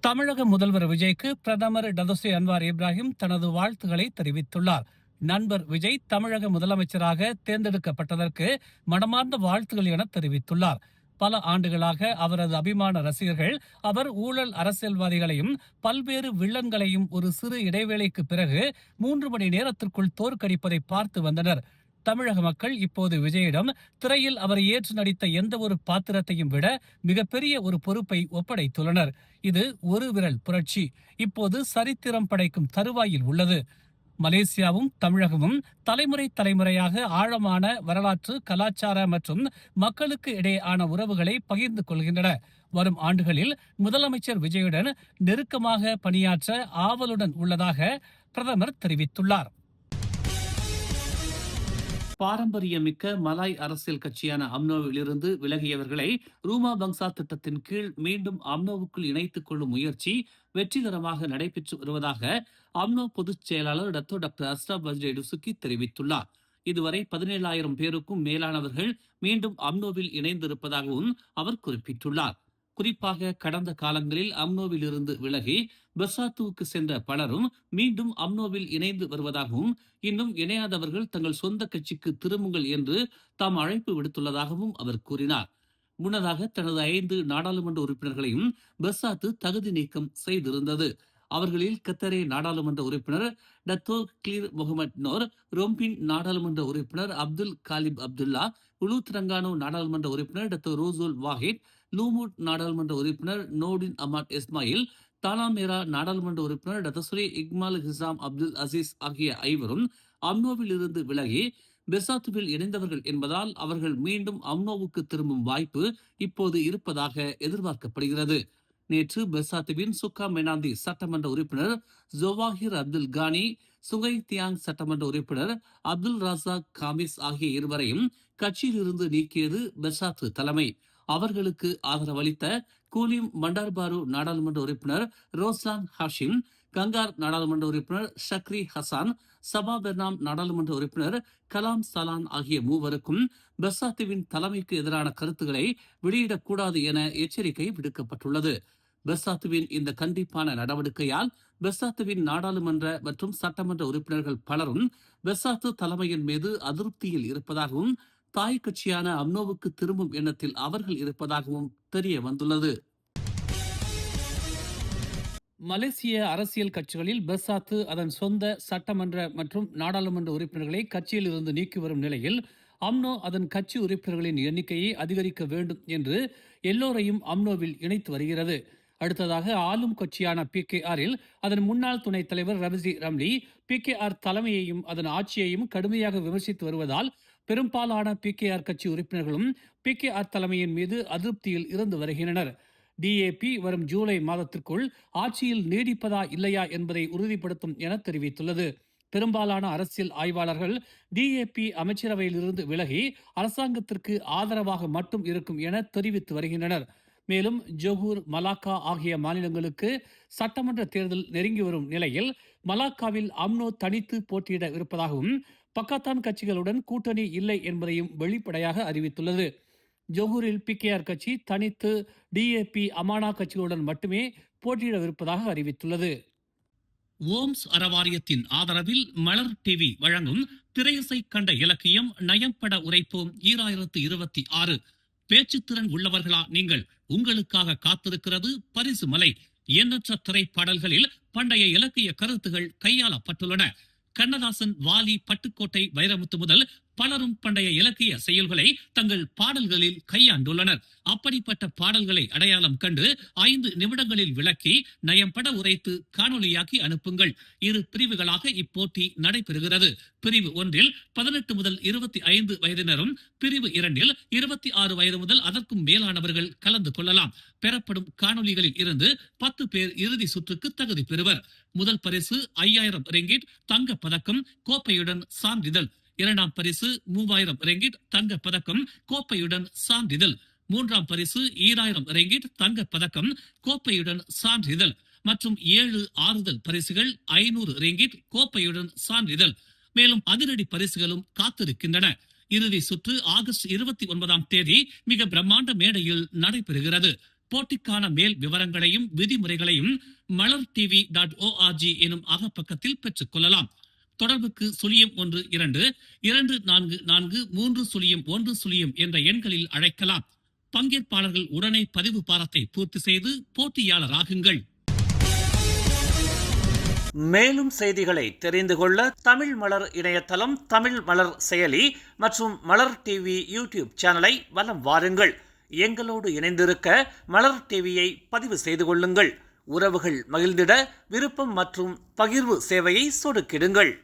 தமிழக முதல்வர் விஜய்க்கு பிரதமர் டதோஸ்ரீ அன்வார் இப்ராஹிம் தனது வாழ்த்துக்களை தெரிவித்துள்ளார். நண்பர் விஜய் தமிழக முதலமைச்சராக தேர்ந்தெடுக்கப்பட்டதற்கு மனமார்ந்த வாழ்த்துக்கள் என தெரிவித்துள்ளார். பல ஆண்டுகளாக அவரது அபிமான ரசிகர்கள் அவர் ஊழல் அரசியல்வாதிகளையும் பல்வேறு வில்லன்களையும் ஒரு சிறு இடைவேளைக்கு பிறகு 3 மணி நேரத்திற்குள் தோற்கடிப்பதை பார்த்து வந்தனர். தமிழக மக்கள் இப்போது விஜயிடம் திரையில் அவர் ஏற்று நடித்த எந்த ஒரு பாத்திரத்தையும் விட மிகப்பெரிய ஒரு பொறுப்பை ஒப்படைத்துள்ளனர். இது ஒரு விரல் புரட்சி. இப்போது சரித்திரம் படைக்கும் தருவாயில் உள்ளது. மலேசியாவும் தமிழகமும் தலைமுறையாக ஆழமான வரலாற்று, கலாச்சார மற்றும் மக்களுக்கு இடையேயான உறவுகளை பகிர்ந்து கொள்கின்றன. வரும் ஆண்டுகளில் முதலமைச்சர் விஜயுடன் நெருக்கமாக பணியாற்ற ஆவலுடன் உள்ளதாக பிரதமர் தெரிவித்துள்ளார். பாரம்பரியமிக்க மலாய் அரசியல் கட்சியான அம்னோவில் இருந்து விலகியவர்களை ரூமா பங்சா திட்டத்தின் கீழ் மீண்டும் அம்னோவுக்குள் இணைத்துக் கொள்ளும் முயற்சி வெற்றிகரமாக நடைபெற்று வருவதாக அம்னோ பொதுச் செயலாளர் டாக்டர் அஸ்ராப் வஜ்ரே டுசுக்கி தெரிவித்துள்ளார். இதுவரை 17,000 பேருக்கும் மேலானவர்கள் மீண்டும் அம்னோவில் இணைந்திருப்பதாகவும் அவர் குறிப்பிட்டுள்ளார். குறிப்பாக கடந்த காலங்களில் அம்னோவில் இருந்து விலகி பெர்சாத்துவுக்கு சென்ற பலரும் மீண்டும் அம்னோவில் இணைந்து வருவதாகவும், இன்னும் இணையாதவர்கள் தங்கள் சொந்த கட்சிக்கு திரும்புங்கள் என்று தாம் அழைப்பு விடுத்துள்ளதாகவும் அவர் கூறினார். முன்னதாக தனது 5 நாடாளுமன்ற உறுப்பினர்களையும் பெர்சாத்து தகுதி நீக்கம் செய்திருந்தது. அவர்களில் கத்தரே நாடாளுமன்ற உறுப்பினர் டத்தோ கிளீர் முகமது நோர், ரொம்பின் நாடாளுமன்ற உறுப்பினர் அப்துல் காலிப் அப்துல்லா, உலு திரங்கானு நாடாளுமன்ற உறுப்பினர் டத்தோ ரோசூல் வாஹித், லூமூட் நாடாளுமன்ற உறுப்பினர் நோடின் அமாட் இஸ்மாயில், தானாமேரா நாடாளுமன்ற உறுப்பினர் டத்தஸ்ரீ இக்மால் ஹிசாம் அப்துல் அசீஸ் ஆகிய 5வரும் அம்னோவில் இருந்து விலகி பெர்சாத்துவில் இணைந்தவர்கள் என்பதால் அவர்கள் மீண்டும் அம்னோவுக்கு திரும்பும் வாய்ப்பு இப்போது இருப்பதாக எதிர்பார்க்கப்படுகிறது. நேற்று பெர்சாத்துவின் சுக்கா மெனாந்தி சட்டமன்ற உறுப்பினர் ஜோவாஹிர் அப்துல் கானி, சுகை தியாங் சட்டமன்ற உறுப்பினர் அப்துல் ராசாக் காமிஸ் ஆகிய இருவரையும் கட்சியிலிருந்து நீக்கியது பெர்சாத்து தலைமை. அவர்களுக்கு ஆதரவளித்த கூலிம் மண்டார்பாரு நாடாளுமன்ற உறுப்பினர் ரோஸ்லான் ஹாஷிம், கங்கார் நாடாளுமன்ற உறுப்பினர் ஷக்ரி ஹசான், சபா பெர்னாம் நாடாளுமன்ற உறுப்பினர் கலாம் சலான் ஆகிய மூவருக்கும் பெர்சாத்துவின் தலைமைக்கு எதிரான கருத்துக்களை வெளியிடக்கூடாது என எச்சரிக்கை விடுக்கப்பட்டுள்ளது. பெர்சாத்துவின் இந்த கண்டிப்பான நடவடிக்கையால் பெர்சாத்துவின் நாடாளுமன்ற மற்றும் சட்டமன்ற உறுப்பினர்கள் பலரும் பெர்சாத்து தலைமையின் மீது அதிருப்தியில் இருப்பதாகவும், தாய் கட்சியான அம்னோவுக்கு திரும்பும் எண்ணத்தில் அவர்கள் இருப்பதாகவும் தெரிய வந்துள்ளது. மலேசிய அரசியல் கட்சிகளில் பெர்சாத்து அதன் சொந்த சட்டமன்ற மற்றும் நாடாளுமன்ற உறுப்பினர்களை கட்சியில் இருந்து நீக்கி வரும் நிலையில் அம்னோ அதன் கட்சி உறுப்பினர்களின் எண்ணிக்கையை அதிகரிக்க வேண்டும் என்று எல்லோரையும் அம்னோவில் இணைத்து வருகிறது. அடுத்ததாக ஆளும் கட்சியான PKRல் அதன் முன்னாள் துணைத் தலைவர் ரம்சி ரம்லி PKR தலைமையையும் அதன் ஆட்சியையும் கடுமையாக விமர்சித்து வருவதால் பெரும்பாலான PKR கட்சி உறுப்பினர்களும் PKR தலைமையின் மீது அதிருப்தியில் இருந்து வருகின்றனர். DAP வரும் ஜூலை மாதத்திற்குள் ஆட்சியில் நீடிப்பதா இல்லையா என்பதை உறுதிப்படுத்தும் என தெரிவித்துள்ளது. பெரும்பாலான அரசியல் ஆய்வாளர்கள் DAP அமைச்சரவையில் இருந்து விலகி அரசாங்கத்திற்கு ஆதரவாக மட்டும் இருக்கும் என தெரிவித்து வருகின்றனர். மேலும் ஜொஹூர், மலாக்கா ஆகிய மாநிலங்களுக்கு சட்டமன்ற தேர்தல் நெருங்கி வரும் நிலையில் மலாக்காவில் அம்னோ தனித்து போட்டியிட இருப்பதாகவும், பக்காத்தான் கட்சிகளுடன் கூட்டணி இல்லை என்பதையும் வெளிப்படையாக அறிவித்துள்ளது. ஜொஹூரில் PKR கட்சி தனித்து DAP, அமானா கட்சிகளுடன் மட்டுமே போட்டியிடவிருப்பதாக அறிவித்துள்ளது. ஓம்ஸ் அறவாரியத்தின் ஆதரவில் மலர் டிவி வழங்கும் திரையிசை கண்ட இலக்கியம் நயம்பட உரைப்போம் 2026. பேச்சுத்திறன் உள்ளவர்களா நீங்கள்? உங்களுக்காக காத்திருக்கிறது பரிசு மலை. எண்ணற்ற திரைப்பாடல்களில் பண்டைய இலக்கிய கருத்துகள் கையாளப்பட்டுள்ளன. கண்ணதாசன், வாலி, பட்டுக்கோட்டை வைரமுத்து முதல் பலரும் பண்டைய இலக்கிய செயல்களை தங்கள் பாடல்களில் கையாண்டுள்ளனர். அப்படிப்பட்ட பாடல்களை அடையாளம் கண்டு 5 நிமிடங்களில் விளக்கி நயம்பட உரைத்து காணொலியாக்கி அனுப்புங்கள். 2 பிரிவுகளாக இப்போட்டி நடைபெறுகிறது. பிரிவு 1ல் 18 முதல் 25 வயதினரும், பிரிவு 2ல் 26 வயது முதல் அதற்கும் மேலானவர்கள் கலந்து கொள்ளலாம். பெறப்படும் காணொலிகளில் இருந்து 10 பேர் இறுதி சுற்றுக்கு தகுதி பெறுவர். முதல் பரிசு 5000 ரிங்கிட் தங்க பதக்கம், கோப்பையுடன் சான்றிதழ். 2ஆம் பரிசு 3000 ரிங்கிட் தங்க பதக்கம், கோப்பையுடன் சான்றிதழ். 3ஆம் பரிசு 2000 ரிங்கிட் தங்க பதக்கம், கோப்பையுடன் சான்றிதழ். மற்றும் 7 ஆறுதல் பரிசுகள் 500 ரிங்கிட், கோப்பையுடன் சான்றிதழ். மேலும் அதிரடி பரிசுகளும் காத்திருக்கின்றன. இறுதி சுற்று ஆகஸ்ட் 29ஆம் தேதி மிக பிரம்மாண்ட மேடையில் நடைபெறுகிறது. போட்டிக்கான மேல் விவரங்களையும் விதிமுறைகளையும் malartv.org எனும் அகப்பக்கத்தில் பெற்றுக் கொள்ளலாம். தொடர்புக்கு 0112443010 என்ற எண்களில் அழைக்கலாம். பங்கேற்பாளர்கள் உடனே பதிவு பாரத்தை பூர்த்தி செய்து போட்டியாளராகுங்கள். மேலும் செய்திகளை தெரிந்து கொள்ள தமிழ் மலர் இணையதளம், தமிழ் மலர் செயலி மற்றும் மலர் டிவி யூடியூப் சேனலை வலம் வாருங்கள். எங்களோடு இணைந்திருக்க மலர் டிவியை பதிவு செய்து கொள்ளுங்கள். உறவுகள் மகிழ்ந்திட விருப்பம் மற்றும் பகிர்வு சேவையை சொடுக்கிடுங்கள்.